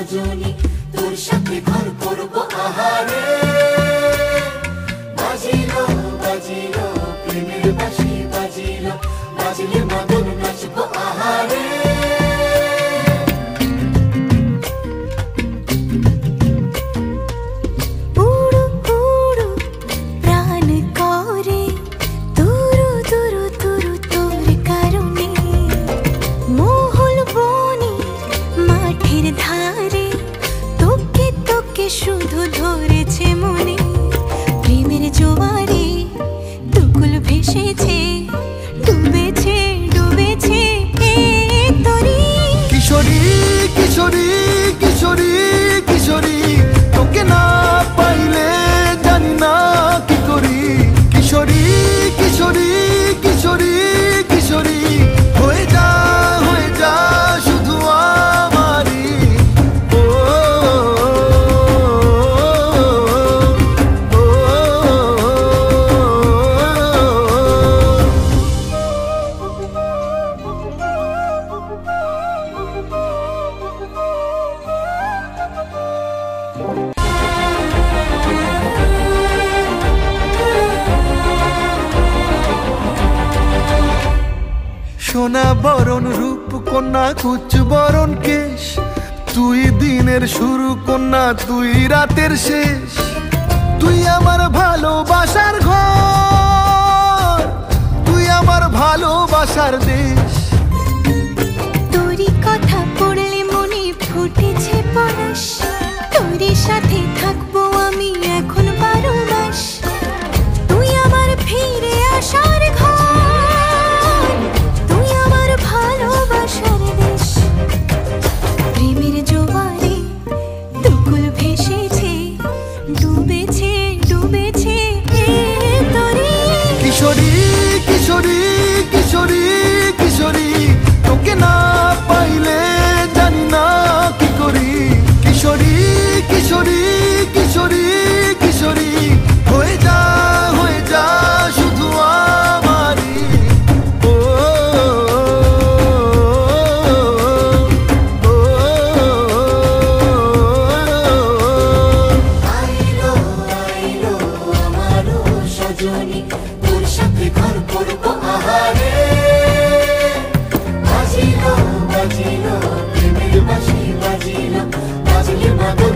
সজনী তোর সাথে ঘর করব আহারে। বাজিলো বাজিলো প্রেমের বাঁশি বাজিলো, বাজলে মদন নাচবো আহারে। শুধু ধরেছে মনে প্রেমের জোয়ারে, দুকুল ভেসেছে ডুবেছে ডুবেছে তরি। কিশোরী কিশোরী কিশোরী কিশোরী, তোকে না পাইলে জানি না কি করি। কিশোরী কিশোরী কিশোরী কিশোরী, হয়ে যা শুধু আমারই। সোনা বরণ রূপ কন্যা কুচ বরণ কেশ, তুই দিনের শুরু কন্যা তুই রাতের শেষ। তুই আমার ভালোবাসার ঘর, তুই আমার ভালোবাসার দেশ। তোরই কথা পড়লে মনে ফুটেছে পরশ, তোরই সাথে থাকবো আমি এখন 12 মাস। তুই আমার ফিরে আসার ঘর, তুই আমার ভালোবাসার দেশ। প্রেমের জোয়ারে দুকুল ভেসেছে ডুবেছে ডুবেছে তরি। কিশোরী কিশোরী কিশোরী কিশোরী, তোকে না পাইলে জানি না কি করি। কিশোরী কিশোরী কিশোরী কিশোরী, হয়ে যা শুধু আমারই। আইলো আইলো আমারও সজনী তোর সাথে ঘর করব আহারে। বাজিলো বাজিলো প্রেমের বাঁশি বাজিলো, বাজলে মদন